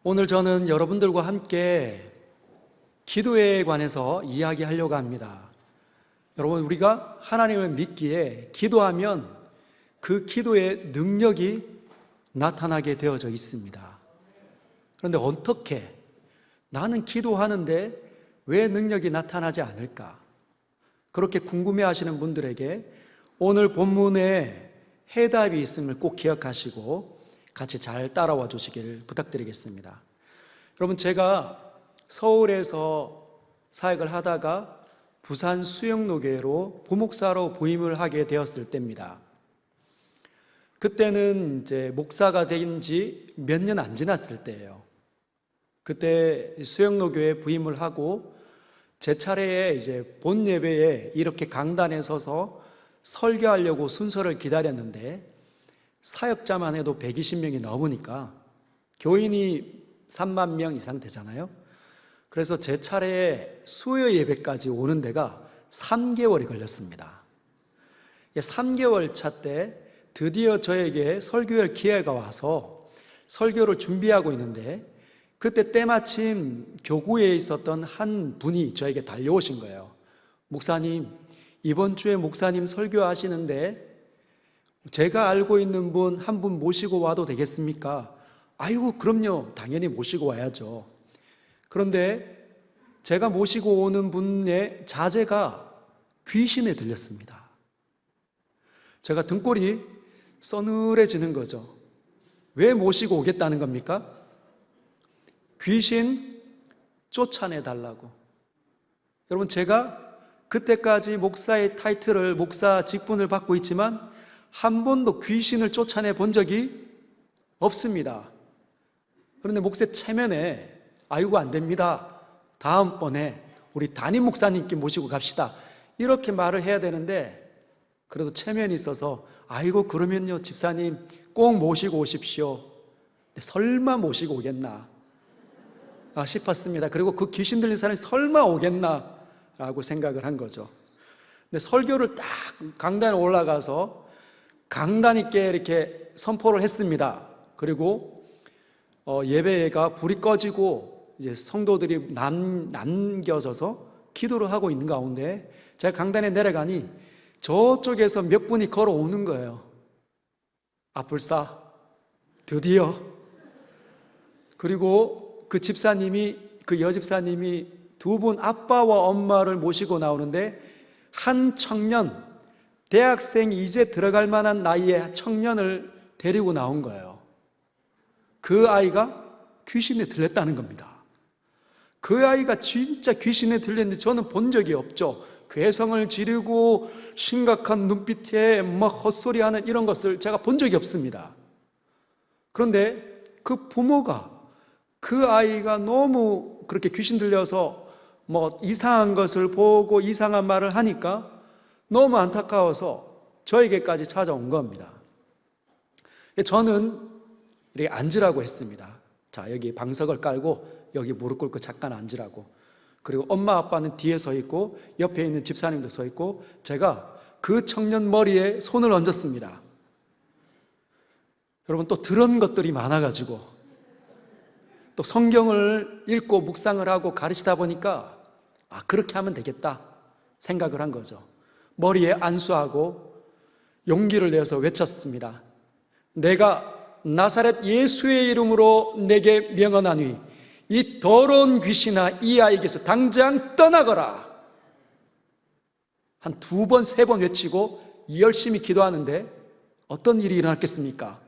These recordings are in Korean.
오늘 저는 여러분들과 함께 기도에 관해서 이야기하려고 합니다. 여러분, 우리가 하나님을 믿기에 기도하면 그 기도의 능력이 나타나게 되어져 있습니다. 그런데 어떻게 나는 기도하는데 왜 능력이 나타나지 않을까? 그렇게 궁금해하시는 분들에게 오늘 본문에 해답이 있음을 꼭 기억하시고 같이 잘 따라와 주시길 부탁드리겠습니다. 여러분, 제가 서울에서 사역을 하다가 부산 수영노교회로 부목사로 부임을 하게 되었을 때입니다. 그때는 이제 목사가 된 지 몇 년 안 지났을 때예요. 그때 수영노교회에 부임을 하고 제 차례에 이제 본 예배에 이렇게 강단에 서서 설교하려고 순서를 기다렸는데 사역자만 해도 120명이 넘으니까 교인이 3만 명 이상 되잖아요. 그래서 제 차례에 수요 예배까지 오는 데가 3개월이 걸렸습니다. 3개월 차 때 드디어 저에게 설교할 기회가 와서 설교를 준비하고 있는데 그때 때마침 교구에 있었던 한 분이 저에게 달려오신 거예요. 목사님, 이번 주에 목사님 설교하시는데 제가 알고 있는 분 한 분 모시고 와도 되겠습니까? 아이고, 그럼요. 당연히 모시고 와야죠. 그런데 제가 모시고 오는 분의 자제가 귀신에 들렸습니다. 제가 등골이 서늘해지는 거죠. 왜 모시고 오겠다는 겁니까? 귀신 쫓아내달라고. 여러분, 제가 그때까지 목사의 타이틀을, 목사 직분을 받고 있지만 한 번도 귀신을 쫓아내 본 적이 없습니다. 그런데 목사 체면에 아이고, 안 됩니다. 다음번에 우리 담임 목사님께 모시고 갑시다. 이렇게 말을 해야 되는데 그래도 체면이 있어서 아이고, 그러면요 집사님 꼭 모시고 오십시오. 설마 모시고 오겠나 싶었습니다. 그리고 그 귀신 들린 사람이 설마 오겠나 라고 생각을 한 거죠. 근데 설교를 딱 강단에 올라가서 강단 있게 이렇게 선포를 했습니다. 그리고 예배가 불이 꺼지고 이제 성도들이 남겨져서 기도를 하고 있는 가운데 제가 강단에 내려가니 저쪽에서 몇 분이 걸어오는 거예요. 불사 드디어. 그리고 그 집사님이, 그 여집사님이 두 분 아빠와 엄마를 모시고 나오는데 한 청년, 대학생이 이제 들어갈 만한 나이의 청년을 데리고 나온 거예요. 그 아이가 귀신에 들렸다는 겁니다. 그 아이가 진짜 귀신에 들렸는데 저는 본 적이 없죠. 괴성을 지르고 심각한 눈빛에 막 헛소리하는 이런 것을 제가 본 적이 없습니다. 그런데 그 부모가 그 아이가 너무 그렇게 귀신 들려서 뭐 이상한 것을 보고 이상한 말을 하니까 너무 안타까워서 저에게까지 찾아온 겁니다. 저는 이렇게 앉으라고 했습니다. 자, 여기 방석을 깔고 여기 무릎 꿇고 잠깐 앉으라고. 그리고 엄마 아빠는 뒤에 서 있고 옆에 있는 집사님도 서 있고 제가 그 청년 머리에 손을 얹었습니다. 여러분, 또 들은 것들이 많아가지고 또 성경을 읽고 묵상을 하고 가르치다 보니까 그렇게 하면 되겠다 생각을 한 거죠. 머리에 안수하고 용기를 내서 외쳤습니다. 내가 나사렛 예수의 이름으로 내게 명하노니 이 더러운 귀신아, 이 아이에게서 당장 떠나거라. 한 2번, 3번 외치고 열심히 기도하는데 어떤 일이 일어났겠습니까?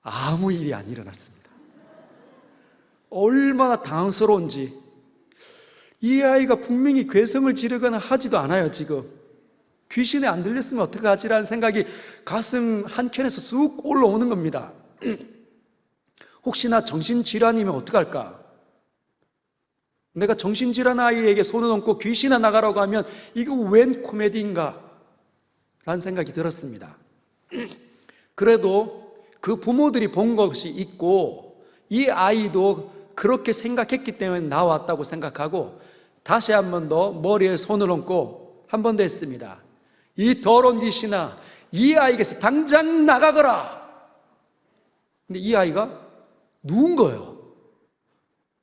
아무 일이 안 일어났습니다. 얼마나 당황스러운지. 이 아이가 분명히 괴성을 지르거나 하지도 않아요. 지금 귀신에 안 들렸으면 어떡하지라는 생각이 가슴 한켠에서 쑥 올라오는 겁니다. 혹시나 정신질환이면 어떡할까? 내가 정신질환 아이에게 손을 얹고 귀신아 나가라고 하면 이거 웬 코미디인가? 라는 생각이 들었습니다. 그래도 그 부모들이 본 것이 있고 이 아이도 그렇게 생각했기 때문에 나왔다고 생각하고 다시 한 번 더 머리에 손을 얹고 한 번 더 했습니다. 이 더러운 귀신아, 이 아이에게서 당장 나가거라. 근데 이 아이가 누운 거예요.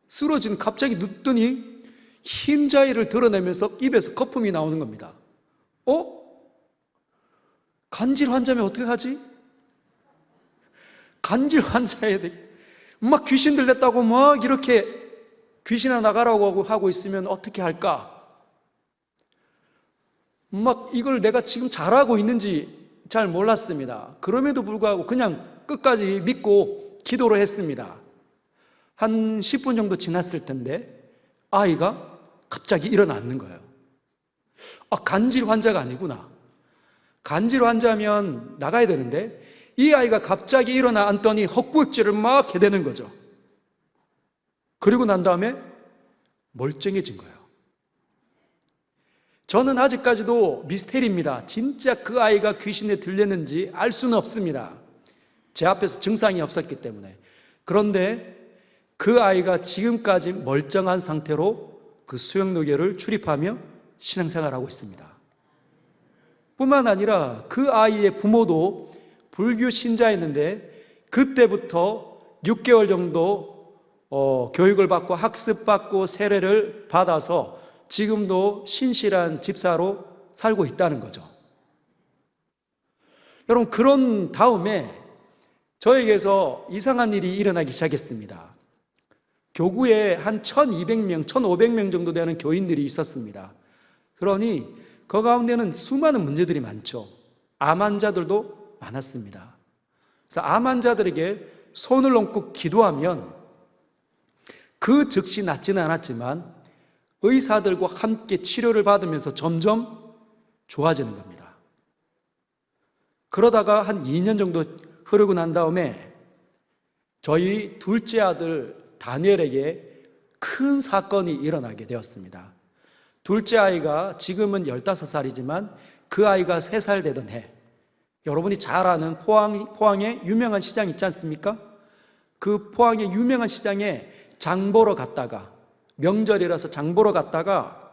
쓰러진 갑자기 눕더니 흰자위를 드러내면서 입에서 거품이 나오는 겁니다. 간질 환자면 어떻게 하지? 간질 환자에 막 귀신 들렸다고 막 이렇게 귀신아 나가라고 하고 있으면 어떻게 할까? 막 이걸 내가 지금 잘하고 있는지 잘 몰랐습니다. 그럼에도 불구하고 그냥 끝까지 믿고 기도를 했습니다. 한 10분 정도 지났을 텐데 아이가 갑자기 일어나는 거예요. 간질 환자가 아니구나. 간질 환자면 나가야 되는데 이 아이가 갑자기 일어나 앉더니 헛구역질을 막 해대는 거죠. 그리고 난 다음에 멀쩡해진 거예요. 저는 아직까지도 미스테리입니다. 진짜 그 아이가 귀신에 들렸는지 알 수는 없습니다. 제 앞에서 증상이 없었기 때문에. 그런데 그 아이가 지금까지 멀쩡한 상태로 그 수영로교를 출입하며 신앙생활하고 있습니다. 뿐만 아니라 그 아이의 부모도 불교 신자였는데 그때부터 6개월 정도 교육을 받고 학습받고 세례를 받아서 지금도 신실한 집사로 살고 있다는 거죠. 여러분, 그런 다음에 저에게서 이상한 일이 일어나기 시작했습니다. 교구에 한 1200명, 1500명 정도 되는 교인들이 있었습니다. 그러니 그 가운데는 수많은 문제들이 많죠. 암 환자들도 많았습니다. 그래서 암 환자들에게 손을 얹고 기도하면 그 즉시 낫지는 않았지만 의사들과 함께 치료를 받으면서 점점 좋아지는 겁니다. 그러다가 한 2년 정도 흐르고 난 다음에 저희 둘째 아들 다니엘에게 큰 사건이 일어나게 되었습니다. 둘째 아이가 지금은 15살이지만 그 아이가 3살 되던 해, 여러분이 잘 아는 포항에 유명한 시장 있지 않습니까? 그 포항의 유명한 시장에 장 보러 갔다가, 명절이라서 장 보러 갔다가,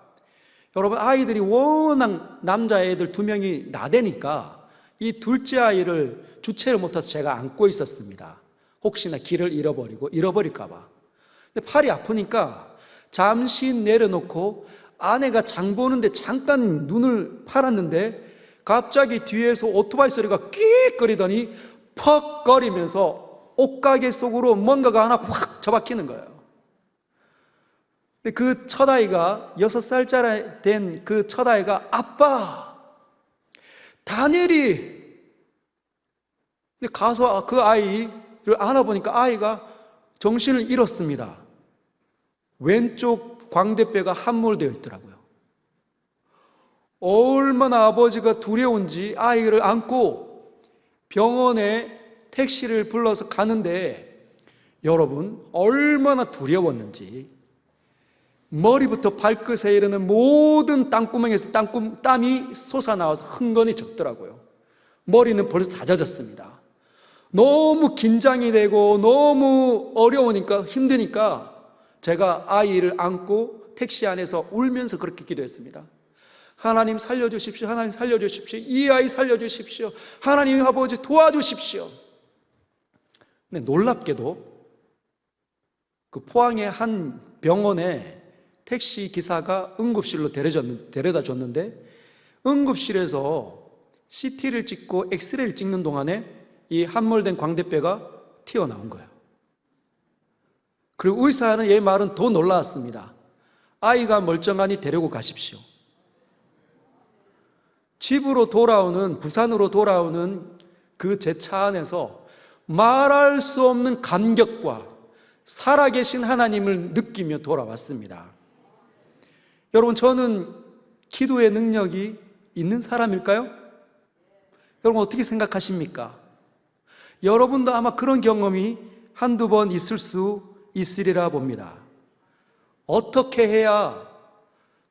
여러분 아이들이 워낙 남자애들 2명이 나대니까 이 둘째 아이를 주체를 못해서 제가 안고 있었습니다. 혹시나 길을 잃어버릴까 봐. 근데 팔이 아프니까 잠시 내려놓고 아내가 장 보는데 잠깐 눈을 팔았는데 갑자기 뒤에서 오토바이 소리가 끽거리더니 퍽 거리면서 옷가게 속으로 뭔가가 하나 확 처박히는 거예요. 그 첫아이가 6살짜리 된 그 첫아이가 아빠 다니엘이 가서 그 아이를 안아보니까 아이가 정신을 잃었습니다. 왼쪽 광대뼈가 함몰되어 있더라고요. 얼마나 아버지가 두려운지 아이를 안고 병원에 택시를 불러서 가는데 여러분 얼마나 두려웠는지 머리부터 발끝에 이르는 모든 땅구멍에서 땀이 솟아나와서 흥건히 젖더라고요. 머리는 벌써 다 젖었습니다. 너무 긴장이 되고 너무 어려우니까 힘드니까 제가 아이를 안고 택시 안에서 울면서 그렇게 기도했습니다. 하나님 살려주십시오. 하나님 살려주십시오. 이 아이 살려주십시오. 하나님 아버지 도와주십시오. 근데 놀랍게도 그 포항의 한 병원에 택시 기사가 응급실로 데려다 줬는데 응급실에서 CT를 찍고 엑스레이를 찍는 동안에 이 함몰된 광대뼈가 튀어나온 거예요. 그리고 의사는 얘 말은 더 놀라웠습니다. 아이가 멀쩡하니 데리고 가십시오. 부산으로 돌아오는 그 제 차 안에서 말할 수 없는 감격과 살아계신 하나님을 느끼며 돌아왔습니다. 여러분, 저는 기도의 능력이 있는 사람일까요? 여러분 어떻게 생각하십니까? 여러분도 아마 그런 경험이 한두 번 있을 수 있으리라 봅니다. 어떻게 해야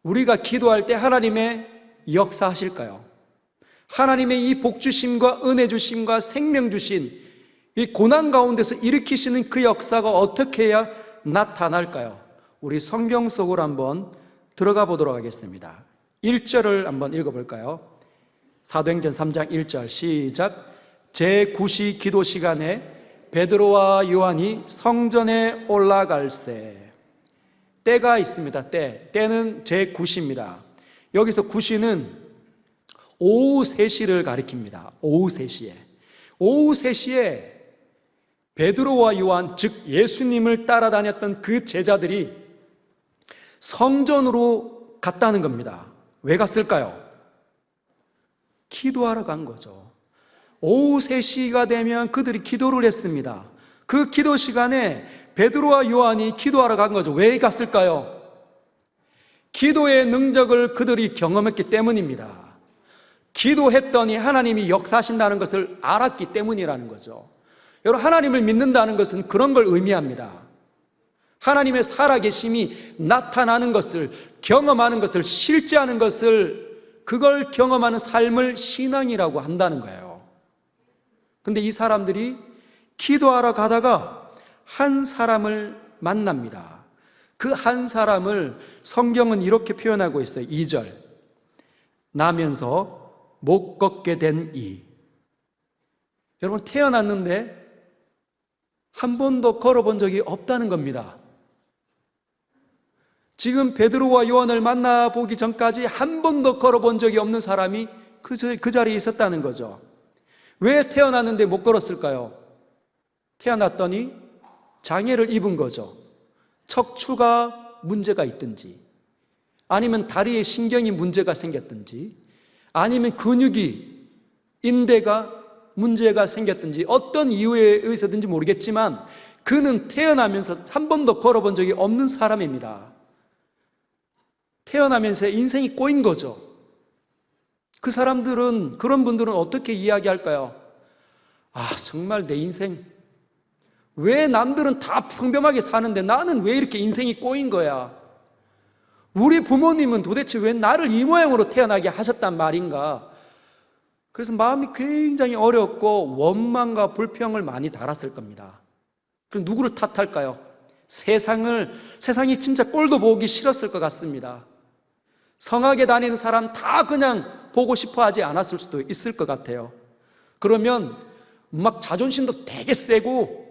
우리가 기도할 때 하나님의 역사하실까요? 하나님의 이 복 주심과 은혜 주심과 생명 주신 이 고난 가운데서 일으키시는 그 역사가 어떻게 해야 나타날까요? 우리 성경 속으로 한번 들어가 보도록 하겠습니다. 1절을 한번 읽어볼까요? 사도행전 3장 1절 시작. 제9시 기도 시간에 베드로와 요한이 성전에 올라갈새 때가 있습니다. 때는 제9시입니다. 여기서 9시는 오후 3시를 가리킵니다. 오후 3시에. 오후 3시에 베드로와 요한, 즉 예수님을 따라다녔던 그 제자들이 성전으로 갔다는 겁니다. 왜 갔을까요? 기도하러 간 거죠. 오후 3시가 되면 그들이 기도를 했습니다. 그 기도 시간에 베드로와 요한이 기도하러 간 거죠. 왜 갔을까요? 기도의 능력을 그들이 경험했기 때문입니다. 기도했더니 하나님이 역사하신다는 것을 알았기 때문이라는 거죠. 여러분, 하나님을 믿는다는 것은 그런 걸 의미합니다. 하나님의 살아계심이 나타나는 것을, 경험하는 것을, 실제하는 것을, 그걸 경험하는 삶을 신앙이라고 한다는 거예요. 근데 이 사람들이 기도하러 가다가 한 사람을 만납니다. 그 한 사람을 성경은 이렇게 표현하고 있어요. 2절. 나면서 못 걷게 된 이. 여러분, 태어났는데 한 번도 걸어본 적이 없다는 겁니다. 지금 베드로와 요한을 만나보기 전까지 한 번도 걸어본 적이 없는 사람이 그 자리에 있었다는 거죠. 왜 태어났는데 못 걸었을까요? 태어났더니 장애를 입은 거죠. 척추가 문제가 있든지, 아니면 다리에 신경이 문제가 생겼든지, 아니면 근육이, 인대가 문제가 생겼든지, 어떤 이유에 의해서든지 모르겠지만 그는 태어나면서 한 번도 걸어본 적이 없는 사람입니다. 태어나면서 인생이 꼬인 거죠. 그 사람들은, 그런 분들은 어떻게 이야기할까요? 아, 정말 내 인생, 왜 남들은 다 평범하게 사는데 나는 왜 이렇게 인생이 꼬인 거야? 우리 부모님은 도대체 왜 나를 이 모양으로 태어나게 하셨단 말인가? 그래서 마음이 굉장히 어렵고 원망과 불평을 많이 달았을 겁니다. 그럼 누구를 탓할까요? 세상이 진짜 꼴도 보기 싫었을 것 같습니다. 성악에 다니는 사람 다 그냥 보고 싶어 하지 않았을 수도 있을 것 같아요. 그러면 막 자존심도 되게 세고,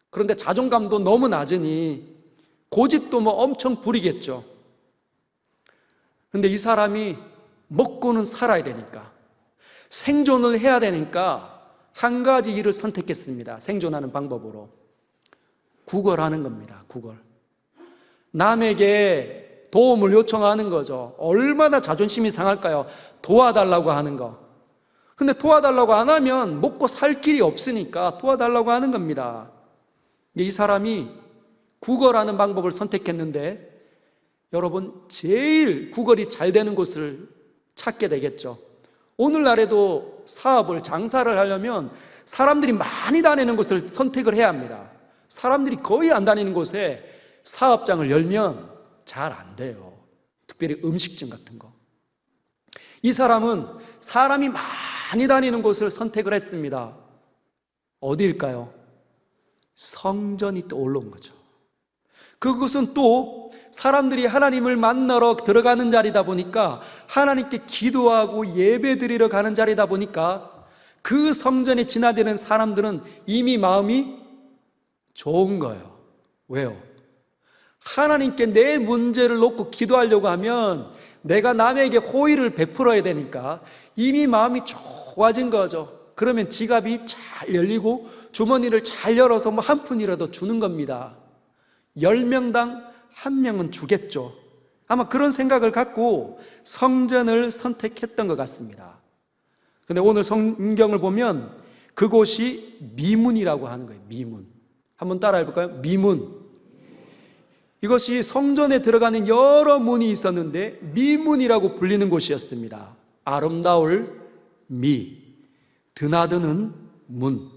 그런데 자존감도 너무 낮으니 고집도 뭐 엄청 부리겠죠. 근데 이 사람이 먹고는 살아야 되니까, 생존을 해야 되니까 한 가지 일을 선택했습니다. 생존하는 방법으로. 구걸하는 겁니다. 구걸. 남에게 도움을 요청하는 거죠. 얼마나 자존심이 상할까요? 도와달라고 하는 거. 근데 도와달라고 안 하면 먹고 살 길이 없으니까 도와달라고 하는 겁니다. 이 사람이 구걸하는 방법을 선택했는데, 여러분, 제일 구걸이 잘 되는 곳을 찾게 되겠죠. 오늘날에도 사업을, 장사를 하려면 사람들이 많이 다니는 곳을 선택을 해야 합니다. 사람들이 거의 안 다니는 곳에 사업장을 열면 잘 안 돼요. 특별히 음식점 같은 거. 이 사람은 사람이 많이 다니는 곳을 선택을 했습니다. 어디일까요? 성전이 떠올라온 거죠. 그곳은 또 사람들이 하나님을 만나러 들어가는 자리다 보니까, 하나님께 기도하고 예배 드리러 가는 자리다 보니까, 그 성전에 지나다니는 사람들은 이미 마음이 좋은 거예요. 왜요? 하나님께 내 문제를 놓고 기도하려고 하면 내가 남에게 호의를 베풀어야 되니까 이미 마음이 좋아진 거죠. 그러면 지갑이 잘 열리고 주머니를 잘 열어서 뭐 한 푼이라도 주는 겁니다. 10명당 1명은 주겠죠. 아마 그런 생각을 갖고 성전을 선택했던 것 같습니다. 근데 오늘 성경을 보면 그곳이 미문이라고 하는 거예요. 미문. 한번 따라 해볼까요? 미문. 이것이 성전에 들어가는 여러 문이 있었는데 미문이라고 불리는 곳이었습니다. 아름다울 미, 드나드는 문.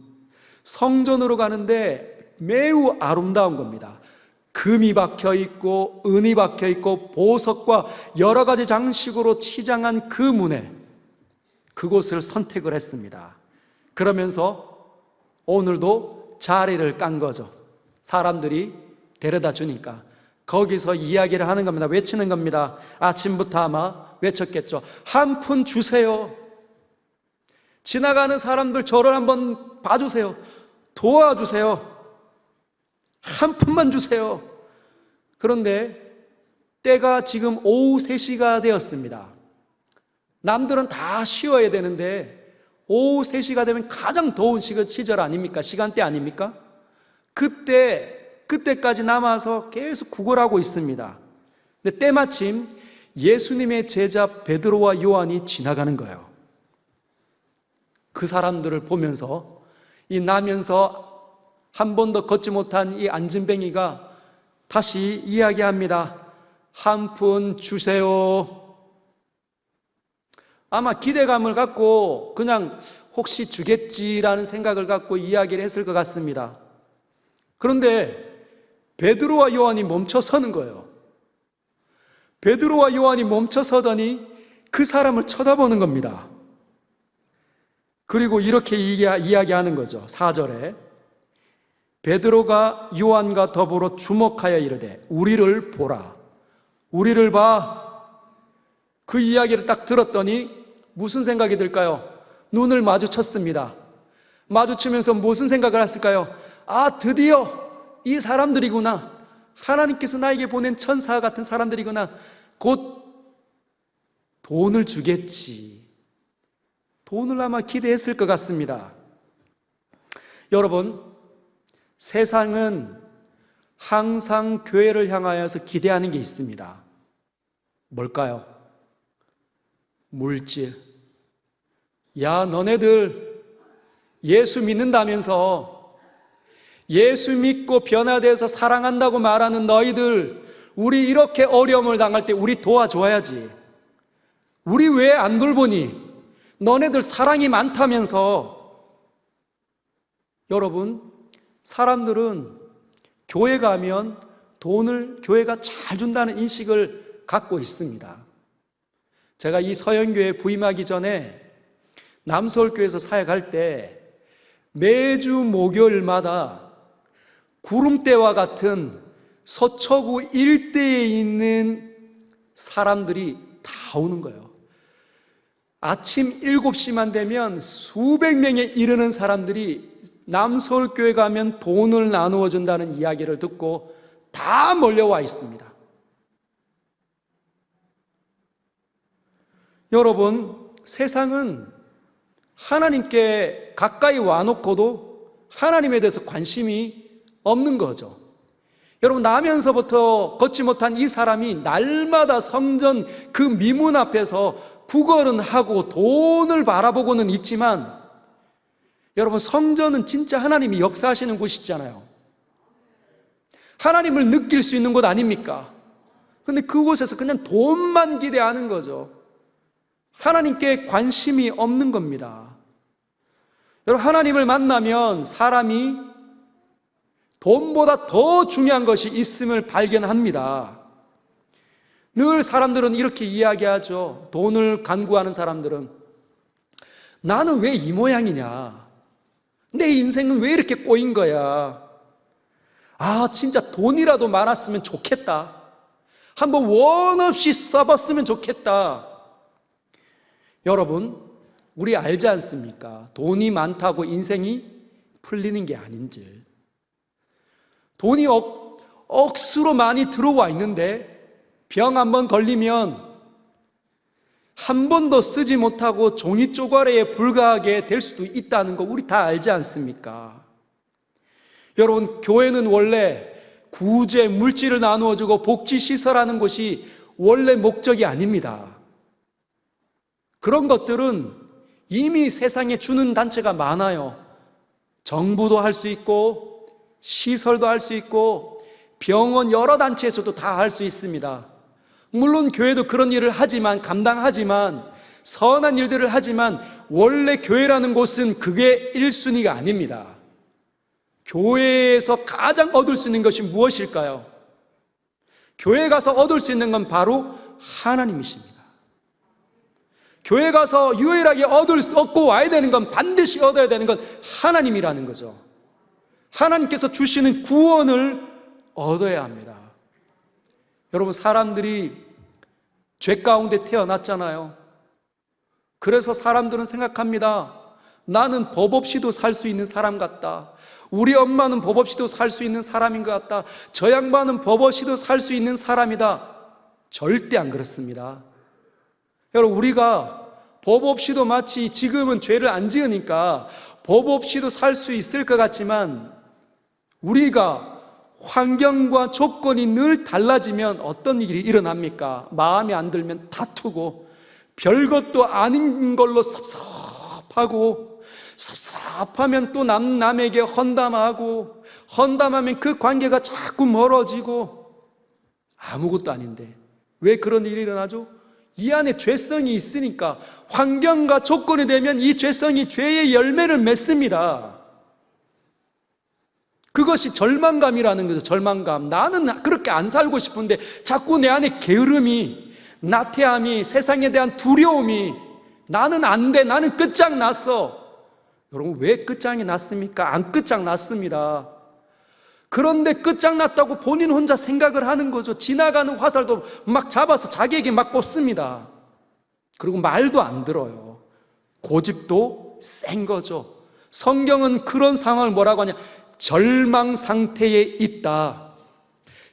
성전으로 가는데 매우 아름다운 겁니다. 금이 박혀 있고 은이 박혀 있고 보석과 여러 가지 장식으로 치장한 그 문에, 그곳을 선택을 했습니다. 그러면서 오늘도 자리를 깐 거죠. 사람들이 데려다 주니까 거기서 이야기를 하는 겁니다. 외치는 겁니다. 아침부터 아마 외쳤겠죠. 한 푼 주세요. 지나가는 사람들 저를 한번 봐주세요. 도와주세요. 한 푼만 주세요. 그런데 때가 지금 오후 3시가 되었습니다. 남들은 다 쉬어야 되는데 오후 3시가 되면 가장 더운 시절 아닙니까? 시간대 아닙니까? 그때까지 남아서 계속 구걸하고 있습니다. 근데 때마침 예수님의 제자 베드로와 요한이 지나가는 거예요. 그 사람들을 보면서 이 나면서 한 번도 걷지 못한 이 안진뱅이가 다시 이야기합니다. 한 푼 주세요. 아마 기대감을 갖고 그냥 혹시 주겠지라는 생각을 갖고 이야기를 했을 것 같습니다. 그런데 베드로와 요한이 멈춰 서는 거예요. 베드로와 요한이 멈춰 서더니 그 사람을 쳐다보는 겁니다. 그리고 이렇게 이야기하는 거죠. 4절에 베드로가 요한과 더불어 주목하여 이르되 우리를 보라. 우리를 봐. 그 이야기를 딱 들었더니 무슨 생각이 들까요? 눈을 마주쳤습니다. 마주치면서 무슨 생각을 했을까요? 아, 드디어 이 사람들이구나. 하나님께서 나에게 보낸 천사 같은 사람들이구나. 곧 돈을 주겠지. 돈을 아마 기대했을 것 같습니다. 여러분, 세상은 항상 교회를 향하여서 기대하는 게 있습니다. 뭘까요? 물질. 야, 너네들 예수 믿는다면서, 예수 믿고 변화되어서 사랑한다고 말하는 너희들, 우리 이렇게 어려움을 당할 때 우리 도와줘야지. 우리 왜 안 돌보니? 너네들 사랑이 많다면서. 여러분, 사람들은 교회 가면 돈을 교회가 잘 준다는 인식을 갖고 있습니다. 제가 이 서영교회 부임하기 전에 남서울교회에서 사역할 때 매주 목요일마다 구름대와 같은 서초구 일대에 있는 사람들이 다 오는 거예요. 아침 7시만 되면 수백 명에 이르는 사람들이 남서울교회 가면 돈을 나누어 준다는 이야기를 듣고 다 몰려와 있습니다. 여러분, 세상은 하나님께 가까이 와놓고도 하나님에 대해서 관심이 없는 거죠. 여러분, 나면서부터 걷지 못한 이 사람이 날마다 성전 그 미문 앞에서 구걸은 하고 돈을 바라보고는 있지만, 여러분, 성전은 진짜 하나님이 역사하시는 곳이잖아요. 하나님을 느낄 수 있는 곳 아닙니까? 근데 그곳에서 그냥 돈만 기대하는 거죠. 하나님께 관심이 없는 겁니다. 여러분, 하나님을 만나면 사람이 돈보다 더 중요한 것이 있음을 발견합니다. 늘 사람들은 이렇게 이야기하죠. 돈을 간구하는 사람들은 나는 왜 이 모양이냐? 내 인생은 왜 이렇게 꼬인 거야? 아, 진짜 돈이라도 많았으면 좋겠다. 한번 원 없이 써봤으면 좋겠다. 여러분, 우리 알지 않습니까? 돈이 많다고 인생이 풀리는 게 아닌 줄. 돈이 억수로 많이 들어와 있는데 병 한 번 걸리면 한 번도 쓰지 못하고 종이 쪼가리에 불과하게 될 수도 있다는 거 우리 다 알지 않습니까? 여러분, 교회는 원래 구제, 물질을 나누어주고 복지시설하는 것이 원래 목적이 아닙니다. 그런 것들은 이미 세상에 주는 단체가 많아요. 정부도 할 수 있고 시설도 할 수 있고 병원 여러 단체에서도 다 할 수 있습니다. 물론 교회도 그런 일을 하지만, 감당하지만, 선한 일들을 하지만 원래 교회라는 곳은 그게 1순위가 아닙니다. 교회에서 가장 얻을 수 있는 것이 무엇일까요? 교회 가서 얻을 수 있는 건 바로 하나님이십니다. 교회 가서 유일하게 얻고 와야 되는 건, 반드시 얻어야 되는 건 하나님이라는 거죠. 하나님께서 주시는 구원을 얻어야 합니다. 여러분, 사람들이 죄 가운데 태어났잖아요. 그래서 사람들은 생각합니다. 나는 법 없이도 살 수 있는 사람 같다. 우리 엄마는 법 없이도 살 수 있는 사람인 것 같다. 저 양반은 법 없이도 살 수 있는 사람이다. 절대 안 그렇습니다. 여러분, 우리가 법 없이도 마치 지금은 죄를 안 지으니까 법 없이도 살 수 있을 것 같지만, 우리가 환경과 조건이 늘 달라지면 어떤 일이 일어납니까? 마음에 안 들면 다투고, 별것도 아닌 걸로 섭섭하면 또 남에게 헌담하고, 헌담하면 그 관계가 자꾸 멀어지고, 아무것도 아닌데 왜 그런 일이 일어나죠? 이 안에 죄성이 있으니까. 환경과 조건이 되면 이 죄성이 죄의 열매를 맺습니다. 그것이 절망감이라는 거죠. 절망감. 나는 그렇게 안 살고 싶은데 자꾸 내 안에 게으름이, 나태함이, 세상에 대한 두려움이, 나는 안 돼, 나는 끝장났어. 여러분, 왜 끝장이 났습니까? 안 끝장났습니다. 그런데 끝장났다고 본인 혼자 생각을 하는 거죠. 지나가는 화살도 막 잡아서 자기에게 막 꽂습니다. 그리고 말도 안 들어요. 고집도 센 거죠. 성경은 그런 상황을 뭐라고 하냐? 절망 상태에 있다.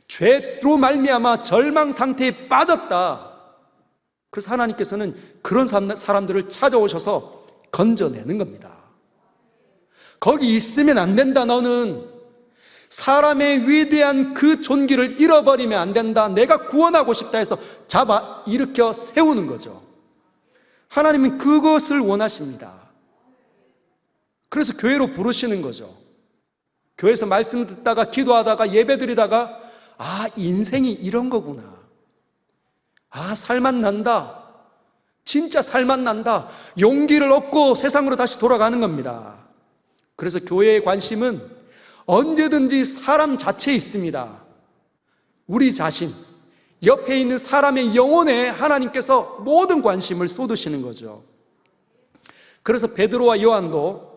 죄로 말미암아 절망 상태에 빠졌다. 그래서 하나님께서는 그런 사람들을 찾아오셔서 건져내는 겁니다. 거기 있으면 안 된다. 너는 사람의 위대한 그 존귀를 잃어버리면 안 된다. 내가 구원하고 싶다 해서 잡아 일으켜 세우는 거죠. 하나님은 그것을 원하십니다. 그래서 교회로 부르시는 거죠. 교회에서 말씀 듣다가 기도하다가 예배드리다가, 아, 인생이 이런 거구나. 아, 살만 난다. 진짜 살만 난다. 용기를 얻고 세상으로 다시 돌아가는 겁니다. 그래서 교회의 관심은 언제든지 사람 자체에 있습니다. 우리 자신, 옆에 있는 사람의 영혼에 하나님께서 모든 관심을 쏟으시는 거죠. 그래서 베드로와 요한도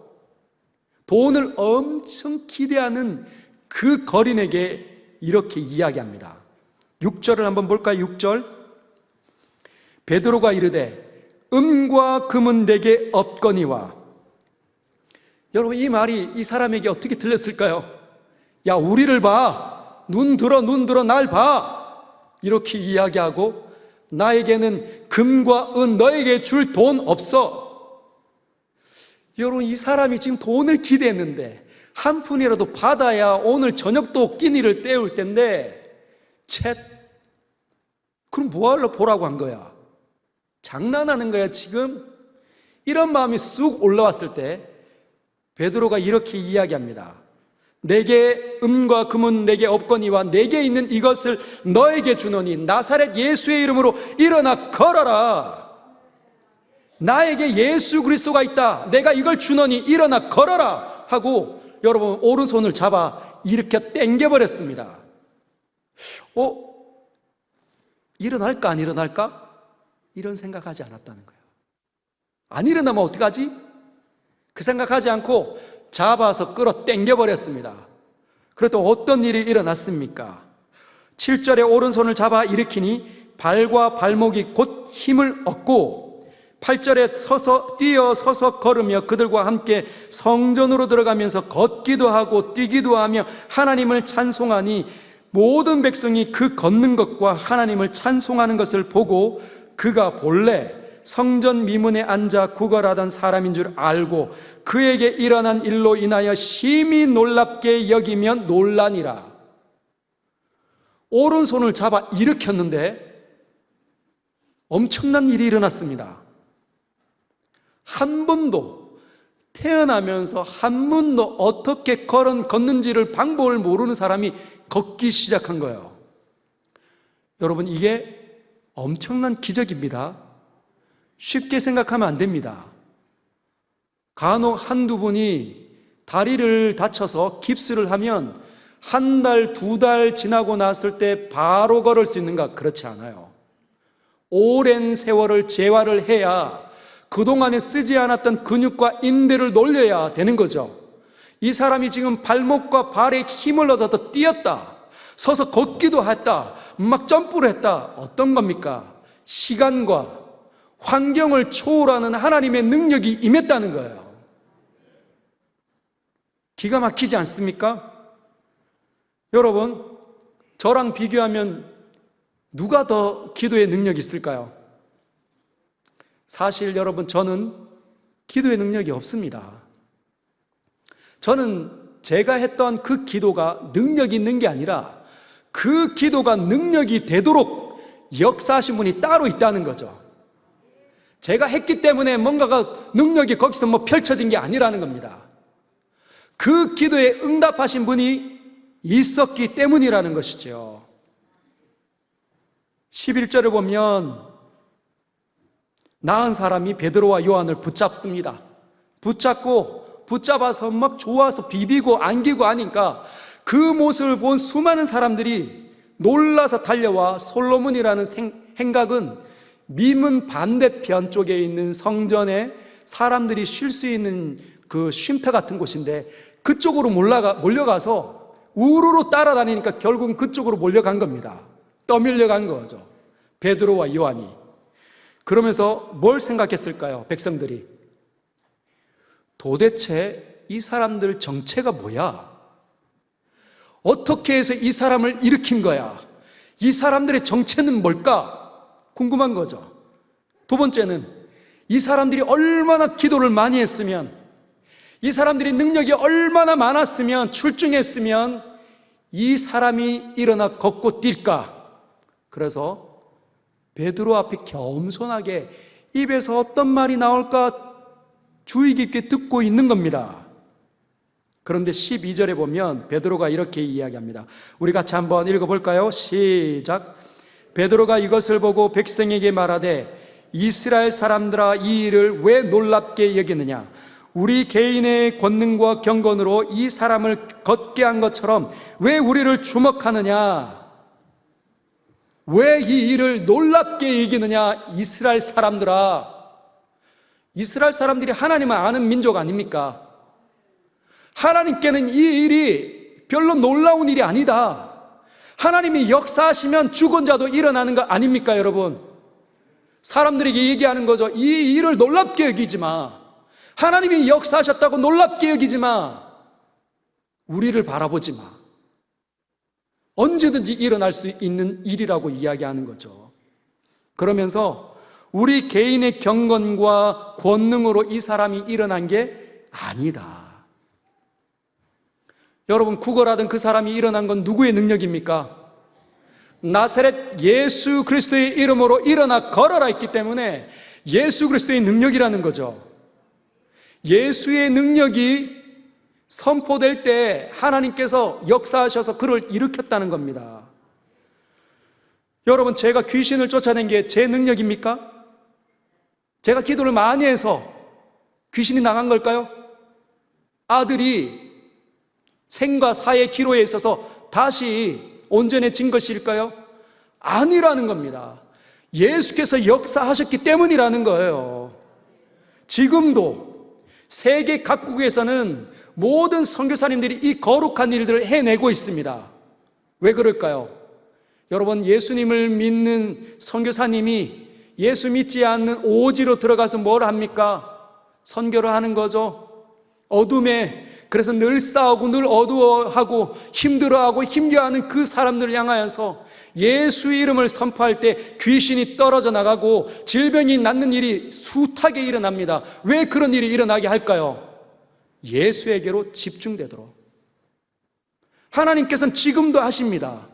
돈을 엄청 기대하는 그 거린에게 이렇게 이야기합니다. 6절을 한번 볼까요? 6절. 베드로가 이르되 은과 금은 내게 없거니와. 여러분, 이 말이 이 사람에게 어떻게 들렸을까요? 야, 우리를 봐. 눈 들어 날 봐. 이렇게 이야기하고, 나에게는 금과 은, 너에게 줄 돈 없어. 여러분, 이 사람이 지금 돈을 기대했는데 한 푼이라도 받아야 오늘 저녁도 끼니를 때울 텐데, 그럼 뭐 하려고 보라고 한 거야? 장난하는 거야 지금? 이런 마음이 쑥 올라왔을 때 베드로가 이렇게 이야기합니다. 내게 은과 금은 내게 없거니와 내게 있는 이것을 너에게 주노니 나사렛 예수의 이름으로 일어나 걸어라. 나에게 예수 그리스도가 있다. 내가 이걸 주노니 일어나 걸어라 하고, 여러분, 오른손을 잡아 일으켜 당겨버렸습니다. 일어날까 안 일어날까? 이런 생각하지 않았다는 거예요. 안 일어나면 어떡하지? 그 생각하지 않고 잡아서 끌어 당겨버렸습니다. 그래도 어떤 일이 일어났습니까? 7절에 오른손을 잡아 일으키니 발과 발목이 곧 힘을 얻고, 8절에 뛰어 서서 걸으며 그들과 함께 성전으로 들어가면서 걷기도 하고 뛰기도 하며 하나님을 찬송하니, 모든 백성이 그 걷는 것과 하나님을 찬송하는 것을 보고 그가 본래 성전 미문에 앉아 구걸하던 사람인 줄 알고 그에게 일어난 일로 인하여 심히 놀랍게 여기며 놀라니라. 오른손을 잡아 일으켰는데 엄청난 일이 일어났습니다. 한 번도, 태어나면서 한 번도 어떻게 걷는지를 방법을 모르는 사람이 걷기 시작한 거예요. 여러분, 이게 엄청난 기적입니다. 쉽게 생각하면 안 됩니다. 간혹 한두 분이 다리를 다쳐서 깁스를 하면 한 달, 두 달 지나고 났을 때 바로 걸을 수 있는가? 그렇지 않아요. 오랜 세월을 재활을 해야 그동안에 쓰지 않았던 근육과 인대를 놀려야 되는 거죠. 이 사람이 지금 발목과 발에 힘을 얻어서 뛰었다, 서서 걷기도 했다, 막 점프를 했다. 어떤 겁니까? 시간과 환경을 초월하는 하나님의 능력이 임했다는 거예요. 기가 막히지 않습니까? 여러분, 저랑 비교하면 누가 더 기도의 능력이 있을까요? 사실 여러분, 저는 기도의 능력이 없습니다. 저는 제가 했던 그 기도가 능력이 있는 게 아니라 그 기도가 능력이 되도록 역사하신 분이 따로 있다는 거죠. 제가 했기 때문에 뭔가가 능력이 거기서 펼쳐진 게 아니라는 겁니다. 그 기도에 응답하신 분이 있었기 때문이라는 것이죠. 11절을 보면 나은 사람이 베드로와 요한을 붙잡습니다. 붙잡아서 막 좋아서 비비고 안기고 하니까 그 모습을 본 수많은 사람들이 놀라서 달려와 솔로몬이라는 행각은 미문 반대편 쪽에 있는 성전에 사람들이 쉴 수 있는 그 쉼터 같은 곳인데 그쪽으로 몰려가서 우르르 따라다니니까 결국은 그쪽으로 몰려간 겁니다. 떠밀려간 거죠. 베드로와 요한이. 그러면서 뭘 생각했을까요? 백성들이. 도대체 이 사람들 정체가 뭐야? 어떻게 해서 이 사람을 일으킨 거야? 이 사람들의 정체는 뭘까? 궁금한 거죠. 두 번째는 이 사람들이 얼마나 기도를 많이 했으면, 이 사람들이 능력이 얼마나 많았으면, 출중했으면 이 사람이 일어나 걷고 뛸까? 그래서 베드로 앞에 겸손하게 입에서 어떤 말이 나올까 주의 깊게 듣고 있는 겁니다. 그런데 12절에 보면 베드로가 이렇게 이야기합니다. 우리 같이 한번 읽어볼까요? 시작. 베드로가 이것을 보고 백성에게 말하되 이스라엘 사람들아, 이 일을 왜 놀랍게 여기느냐? 우리 개인의 권능과 경건으로 이 사람을 걷게 한 것처럼 왜 우리를 주목하느냐? 왜 이 일을 놀랍게 여기느냐? 이스라엘 사람들아. 이스라엘 사람들이 하나님을 아는 민족 아닙니까? 하나님께는 이 일이 별로 놀라운 일이 아니다. 하나님이 역사하시면 죽은 자도 일어나는 거 아닙니까, 여러분? 사람들에게 얘기하는 거죠. 이 일을 놀랍게 여기지 마. 하나님이 역사하셨다고 놀랍게 여기지 마. 우리를 바라보지 마. 언제든지 일어날 수 있는 일이라고 이야기하는 거죠. 그러면서 우리 개인의 경건과 권능으로 이 사람이 일어난 게 아니다. 여러분, 구걸하던 그 사람이 일어난 건 누구의 능력입니까? 나사렛 예수 그리스도의 이름으로 일어나 걸어라 있기 때문에 예수 그리스도의 능력이라는 거죠. 예수의 능력이 선포될 때 하나님께서 역사하셔서 그를 일으켰다는 겁니다. 여러분, 제가 귀신을 쫓아낸 게 제 능력입니까? 제가 기도를 많이 해서 귀신이 나간 걸까요? 아들이 생과 사의 기로에 있어서 다시 온전해진 것일까요? 아니라는 겁니다. 예수께서 역사하셨기 때문이라는 거예요. 지금도 세계 각국에서는 모든 선교사님들이 이 거룩한 일들을 해내고 있습니다. 왜 그럴까요? 여러분, 예수님을 믿는 선교사님이 예수 믿지 않는 오지로 들어가서 뭘 합니까? 선교를 하는 거죠. 어둠에, 그래서 늘 싸우고 늘 어두워하고 힘들어하고 힘겨워하는 그 사람들을 향하여서 예수의 이름을 선포할 때 귀신이 떨어져 나가고 질병이 낫는 일이 숱하게 일어납니다. 왜 그런 일이 일어나게 할까요? 예수에게로 집중되도록. 하나님께서는 지금도 하십니다.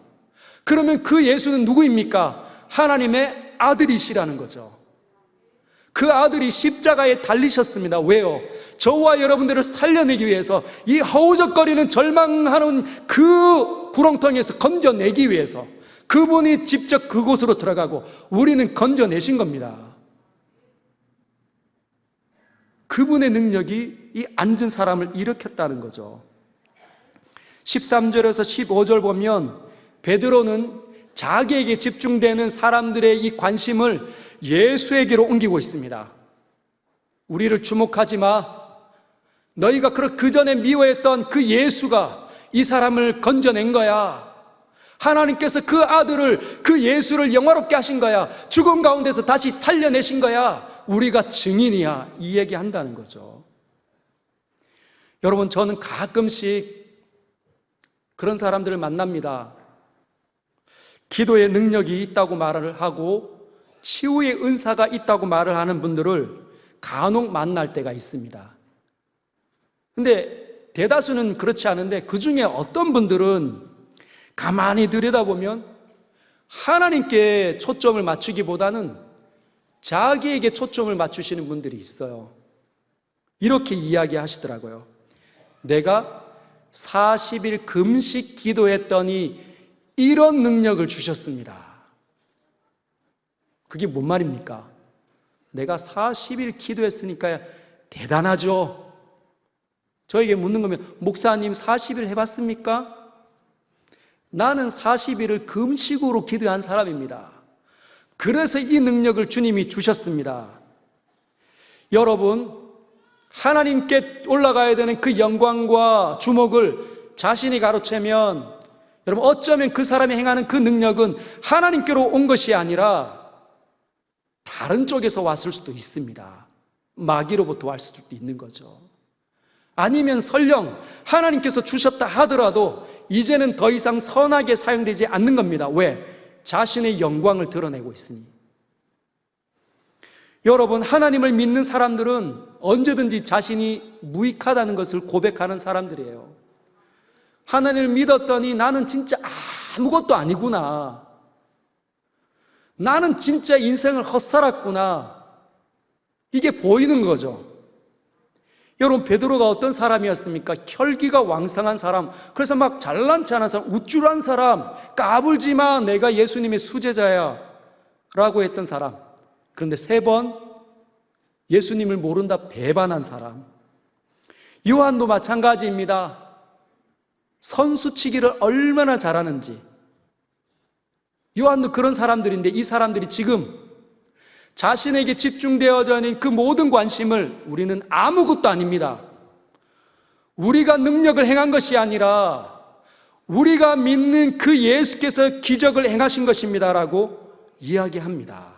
그러면 그 예수는 누구입니까? 하나님의 아들이시라는 거죠. 그 아들이 십자가에 달리셨습니다. 왜요? 저와 여러분들을 살려내기 위해서, 이 허우적거리는 절망하는 그 구렁텅이에서 건져내기 위해서 그분이 직접 그곳으로 들어가고 우리는 건져내신 겁니다. 그분의 능력이 이 앉은 사람을 일으켰다는 거죠. 13절에서 15절 보면 베드로는 자기에게 집중되는 사람들의 이 관심을 예수에게로 옮기고 있습니다. 우리를 주목하지 마. 너희가 그 전에 미워했던 그 예수가 이 사람을 건져낸 거야. 하나님께서 그 아들을, 그 예수를 영화롭게 하신 거야. 죽음 가운데서 다시 살려내신 거야. 우리가 증인이야. 이 얘기 한다는 거죠. 여러분, 저는 가끔씩 그런 사람들을 만납니다. 기도의 능력이 있다고 말을 하고 치유의 은사가 있다고 말을 하는 분들을 간혹 만날 때가 있습니다. 근데 대다수는 그렇지 않은데 그 중에 어떤 분들은 가만히 들여다보면 하나님께 초점을 맞추기보다는 자기에게 초점을 맞추시는 분들이 있어요. 이렇게 이야기하시더라고요. 내가 40일 금식 기도했더니 이런 능력을 주셨습니다. 그게 뭔 말입니까? 내가 40일 기도했으니까 대단하죠. 저에게 묻는 거면, 목사님 40일 해봤습니까? 나는 40일을 금식으로 기도한 사람입니다. 그래서 이 능력을 주님이 주셨습니다. 여러분, 하나님께 올라가야 되는 그 영광과 주목을 자신이 가로채면, 여러분, 어쩌면 그 사람이 행하는 그 능력은 하나님께로 온 것이 아니라 다른 쪽에서 왔을 수도 있습니다. 마귀로부터 왔을 수도 있는 거죠. 아니면 설령 하나님께서 주셨다 하더라도 이제는 더 이상 선하게 사용되지 않는 겁니다. 왜? 자신의 영광을 드러내고 있으니. 여러분, 하나님을 믿는 사람들은 언제든지 자신이 무익하다는 것을 고백하는 사람들이에요. 하나님을 믿었더니 나는 진짜 아무것도 아니구나. 나는 진짜 인생을 헛살았구나. 이게 보이는 거죠. 여러분, 베드로가 어떤 사람이었습니까? 혈기가 왕성한 사람, 그래서 막 잘난 체하는 사람, 우쭐한 사람, 까불지 마, 내가 예수님의 수제자야 라고 했던 사람. 그런데 3번 예수님을 모른다 배반한 사람. 요한도 마찬가지입니다. 선수치기를 얼마나 잘하는지. 요한도 그런 사람들인데, 이 사람들이 지금 자신에게 집중되어져 있는 그 모든 관심을 우리는 아무것도 아닙니다. 우리가 능력을 행한 것이 아니라 우리가 믿는 그 예수께서 기적을 행하신 것입니다라고 이야기합니다.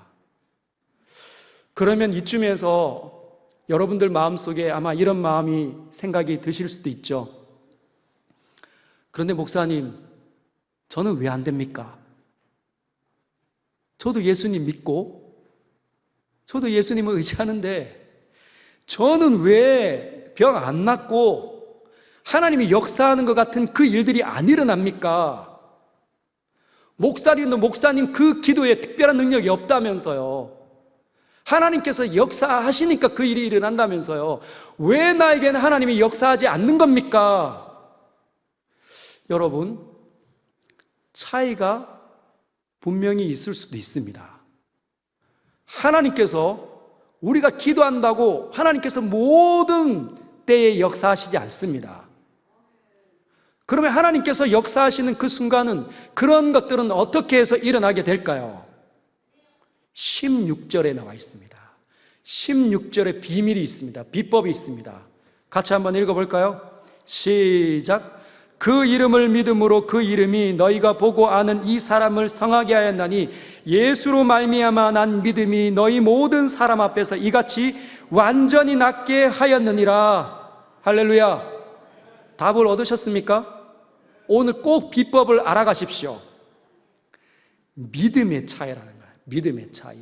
그러면 이쯤에서 여러분들 마음속에 아마 이런 마음이 생각이 드실 수도 있죠. 그런데 목사님, 저는 왜 안 됩니까? 저도 예수님 믿고 저도 예수님을 의지하는데 저는 왜 병 안 낫고 하나님이 역사하는 것 같은 그 일들이 안 일어납니까? 목사님도 목사님 그 기도에 특별한 능력이 없다면서요. 하나님께서 역사하시니까 그 일이 일어난다면서요. 왜 나에게는 하나님이 역사하지 않는 겁니까? 여러분, 차이가 분명히 있을 수도 있습니다. 하나님께서 우리가 기도한다고 하나님께서 모든 때에 역사하시지 않습니다. 그러면 하나님께서 역사하시는 그 순간은 그런 것들은 어떻게 해서 일어나게 될까요? 16절에 나와 있습니다. 16절에 비밀이 있습니다. 비법이 있습니다. 같이 한번 읽어볼까요? 시작. 그 이름을 믿음으로 그 이름이 너희가 보고 아는 이 사람을 성하게 하였나니 예수로 말미암아 난 믿음이 너희 모든 사람 앞에서 이같이 완전히 낫게 하였느니라. 할렐루야. 답을 얻으셨습니까? 오늘 꼭 비법을 알아가십시오. 믿음의 차이라는 거예요. 믿음의 차이.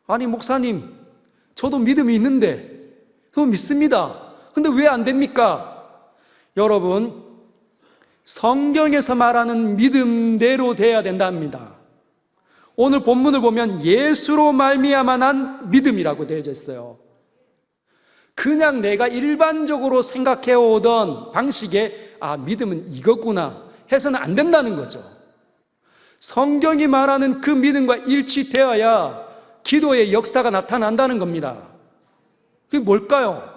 아니 목사님, 저도 믿음이 있는데 저 믿습니다. 근데 왜 안 됩니까? 여러분, 성경에서 말하는 믿음대로 돼야 된답니다. 오늘 본문을 보면 예수로 말미암아 난 믿음이라고 되어져 있어요. 그냥 내가 일반적으로 생각해 오던 방식에 믿음은 이거구나 해서는 안 된다는 거죠. 성경이 말하는 그 믿음과 일치되어야 기도의 역사가 나타난다는 겁니다. 그게 뭘까요?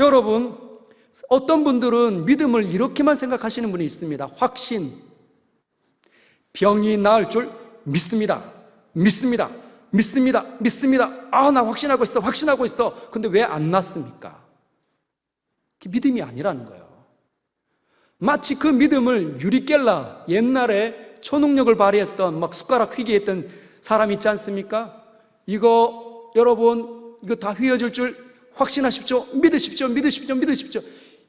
여러분, 어떤 분들은 믿음을 이렇게만 생각하시는 분이 있습니다. 확신. 병이 나을 줄 믿습니다. 믿습니다. 믿습니다. 믿습니다. 나 확신하고 있어. 확신하고 있어. 근데 왜 안 낫습니까? 그게 믿음이 아니라는 거예요. 마치 그 믿음을 유리겔라, 옛날에 초능력을 발휘했던 막 숟가락 휘기 했던 사람 있지 않습니까? 이거 여러분, 이거 다 휘어질 줄 확신하십시오. 믿으십시오. 믿으십시오. 믿으십시오.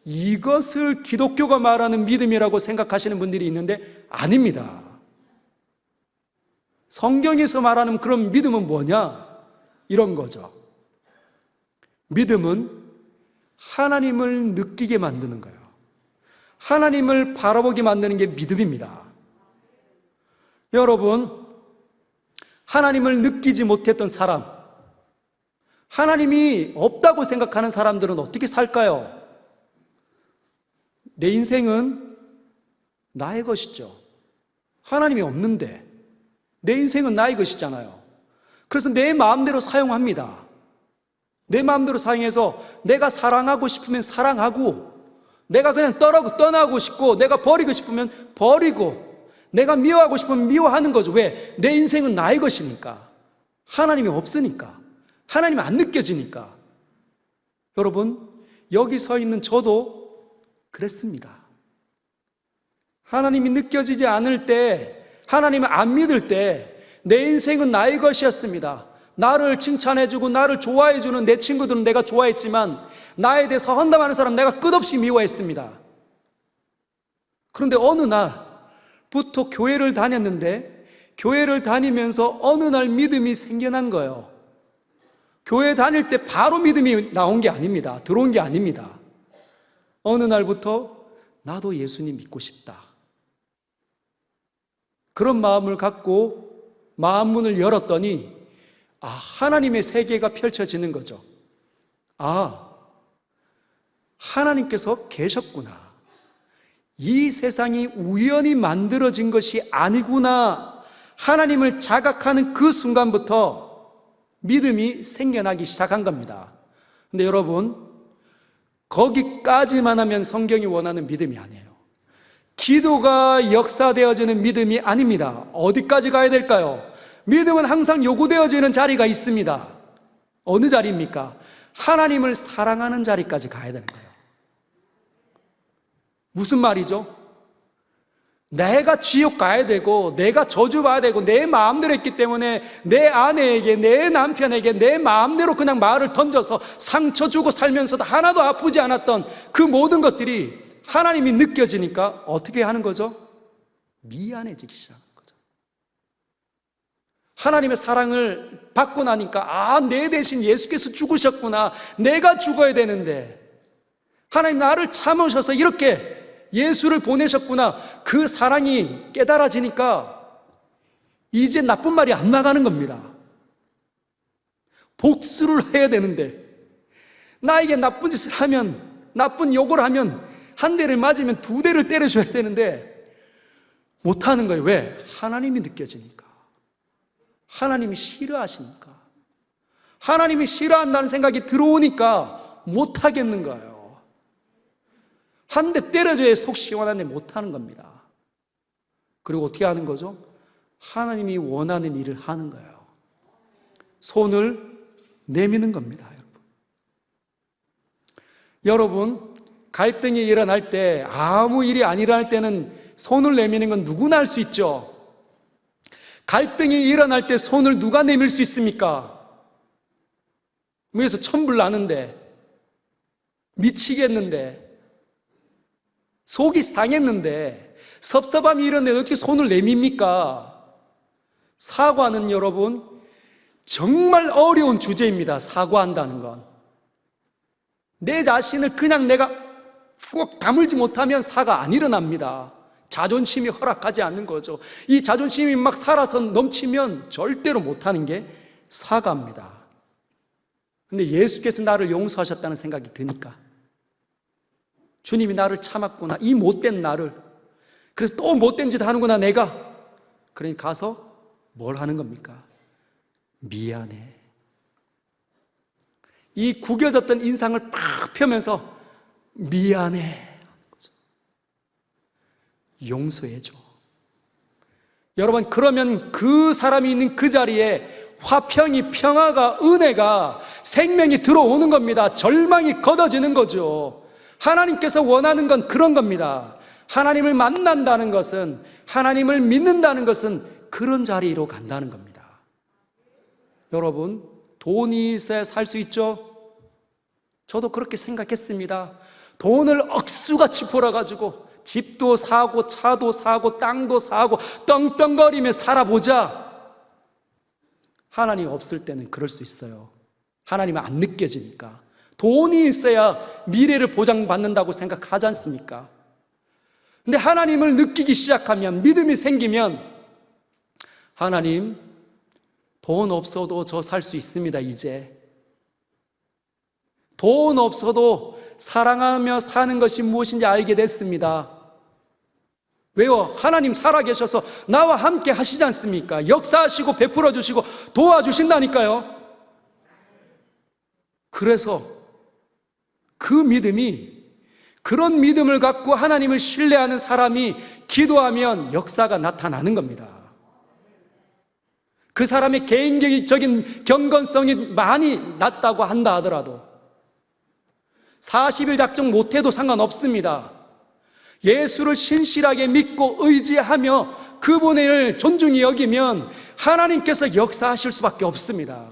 이것을 기독교가 말하는 믿음이라고 생각하시는 분들이 있는데 아닙니다. 성경에서 말하는 그런 믿음은 뭐냐? 이런 거죠. 믿음은 하나님을 느끼게 만드는 거예요. 하나님을 바라보게 만드는 게 믿음입니다. 여러분, 하나님을 느끼지 못했던 사람, 하나님이 없다고 생각하는 사람들은 어떻게 살까요? 내 인생은 나의 것이죠. 하나님이 없는데 내 인생은 나의 것이잖아요. 그래서 내 마음대로 사용합니다. 내 마음대로 사용해서 내가 사랑하고 싶으면 사랑하고, 내가 그냥 떠나고 싶고, 내가 버리고 싶으면 버리고, 내가 미워하고 싶으면 미워하는 거죠. 왜? 내 인생은 나의 것이니까. 하나님이 없으니까. 하나님이 안 느껴지니까. 여러분, 여기 서 있는 저도 그랬습니다. 하나님이 느껴지지 않을 때, 하나님을 안 믿을 때 내 인생은 나의 것이었습니다. 나를 칭찬해주고 나를 좋아해주는 내 친구들은 내가 좋아했지만 나에 대해서 헌담하는 사람 내가 끝없이 미워했습니다. 그런데 어느 날부터 교회를 다녔는데, 교회를 다니면서 어느 날 믿음이 생겨난 거예요. 교회 다닐 때 바로 믿음이 나온 게 아닙니다. 들어온 게 아닙니다. 어느 날부터 나도 예수님 믿고 싶다. 그런 마음을 갖고 마음 문을 열었더니 하나님의 세계가 펼쳐지는 거죠. 하나님께서 계셨구나. 이 세상이 우연히 만들어진 것이 아니구나. 하나님을 자각하는 그 순간부터 믿음이 생겨나기 시작한 겁니다. 근데 여러분, 거기까지만 하면 성경이 원하는 믿음이 아니에요. 기도가 역사되어지는 믿음이 아닙니다. 어디까지 가야 될까요? 믿음은 항상 요구되어지는 자리가 있습니다. 어느 자리입니까? 하나님을 사랑하는 자리까지 가야 되는 거예요. 무슨 말이죠? 내가 지옥 가야 되고, 내가 저주받아야 되고, 내 마음대로 했기 때문에 내 아내에게, 내 남편에게 내 마음대로 그냥 말을 던져서 상처 주고 살면서도 하나도 아프지 않았던 그 모든 것들이 하나님이 느껴지니까 어떻게 하는 거죠? 미안해지기 시작하는 거죠. 하나님의 사랑을 받고 나니까 내 대신 예수께서 죽으셨구나. 내가 죽어야 되는데 하나님 나를 참으셔서 이렇게 예수를 보내셨구나. 그 사랑이 깨달아지니까 이제 나쁜 말이 안 나가는 겁니다. 복수를 해야 되는데, 나에게 나쁜 짓을 하면, 나쁜 욕을 하면 한 대를 맞으면 두 대를 때려줘야 되는데 못하는 거예요. 왜? 하나님이 느껴지니까. 하나님이 싫어하시니까. 하나님이 싫어한다는 생각이 들어오니까 못하겠는 거예요. 한 대 때려줘야 속 시원한데 못하는 겁니다. 그리고 어떻게 하는 거죠? 하나님이 원하는 일을 하는 거예요. 손을 내미는 겁니다. 여러분, 갈등이 일어날 때, 아무 일이 안 일어날 때는 손을 내미는 건 누구나 할 수 있죠. 갈등이 일어날 때 손을 누가 내밀 수 있습니까? 위에서 천불 나는데, 미치겠는데, 속이 상했는데, 섭섭함이 일어나는데 어떻게 손을 내밉니까? 사과는 여러분, 정말 어려운 주제입니다. 사과한다는 건. 내 자신을 그냥 내가 꼭 다물지 못하면 사과 안 일어납니다. 자존심이 허락하지 않는 거죠. 이 자존심이 막 살아서 넘치면 절대로 못하는 게 사과입니다. 근데 예수께서 나를 용서하셨다는 생각이 드니까, 주님이 나를 참았구나, 이 못된 나를, 그래서 또 못된 짓 하는구나 내가. 그러니까 가서 뭘 하는 겁니까? 미안해. 이 구겨졌던 인상을 팍 펴면서 미안해 하는 거죠. 용서해줘. 여러분, 그러면 그 사람이 있는 그 자리에 화평이, 평화가, 은혜가, 생명이 들어오는 겁니다. 절망이 걷어지는 거죠. 하나님께서 원하는 건 그런 겁니다. 하나님을 만난다는 것은, 하나님을 믿는다는 것은 그런 자리로 간다는 겁니다. 여러분, 돈이 있어야 살 수 있죠? 저도 그렇게 생각했습니다. 돈을 억수같이 벌어가지고 집도 사고 차도 사고 땅도 사고 떵떵거리며 살아보자. 하나님 없을 때는 그럴 수 있어요. 하나님은 안 느껴지니까. 돈이 있어야 미래를 보장받는다고 생각하지 않습니까? 근데 하나님을 느끼기 시작하면, 믿음이 생기면, 하나님, 돈 없어도 저 살 수 있습니다, 이제. 돈 없어도 사랑하며 사는 것이 무엇인지 알게 됐습니다. 왜요? 하나님 살아계셔서 나와 함께 하시지 않습니까? 역사하시고 베풀어 주시고 도와주신다니까요. 그래서 그 믿음이, 그런 믿음을 갖고 하나님을 신뢰하는 사람이 기도하면 역사가 나타나는 겁니다. 그 사람의 개인적인 경건성이 많이 낮다고 한다 하더라도 40일 작정 못해도 상관없습니다. 예수를 신실하게 믿고 의지하며 그분을 존중히 여기면 하나님께서 역사하실 수밖에 없습니다.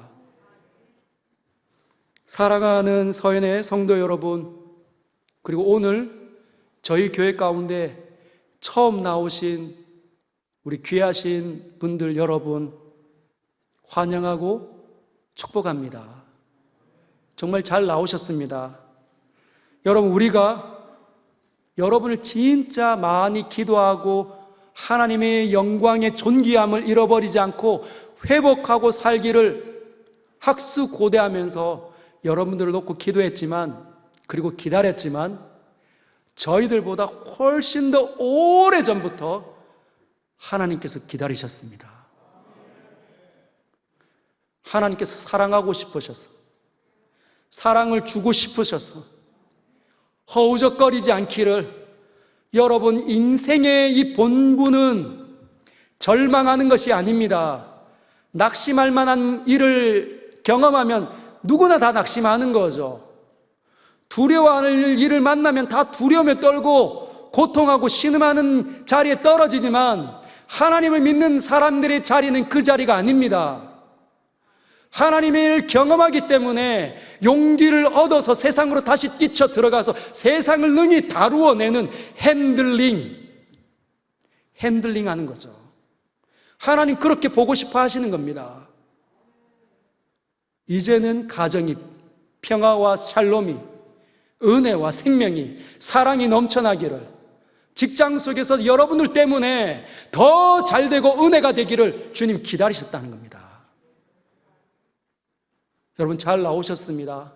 사랑하는 서연의 성도 여러분, 그리고 오늘 저희 교회 가운데 처음 나오신 우리 귀하신 분들 여러분 환영하고 축복합니다. 정말 잘 나오셨습니다. 여러분, 우리가 여러분을 진짜 많이 기도하고 하나님의 영광의 존귀함을 잃어버리지 않고 회복하고 살기를 학수고대하면서 여러분들을 놓고 기도했지만, 그리고 기다렸지만, 저희들보다 훨씬 더 오래전부터 하나님께서 기다리셨습니다. 하나님께서 사랑하고 싶으셔서, 사랑을 주고 싶으셔서 허우적거리지 않기를. 여러분, 인생의 이 본분은 절망하는 것이 아닙니다. 낙심할 만한 일을 경험하면 누구나 다 낙심하는 거죠. 두려워하는 일을 만나면 다 두려움에 떨고 고통하고 신음하는 자리에 떨어지지만, 하나님을 믿는 사람들의 자리는 그 자리가 아닙니다. 하나님을 경험하기 때문에 용기를 얻어서 세상으로 다시 뛰쳐 들어가서 세상을 능히 다루어내는 핸들링 하는 거죠. 하나님 그렇게 보고 싶어 하시는 겁니다. 이제는 가정이, 평화와 샬롬이, 은혜와 생명이, 사랑이 넘쳐나기를, 직장 속에서 여러분들 때문에 더 잘되고 은혜가 되기를 주님 기다리셨다는 겁니다. 여러분, 잘 나오셨습니다.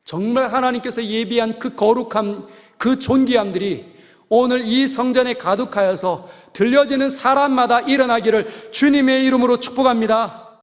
정말 하나님께서 예비한 그 거룩함, 그 존귀함들이 오늘 이 성전에 가득하여서 들려지는 사람마다 일어나기를 주님의 이름으로 축복합니다.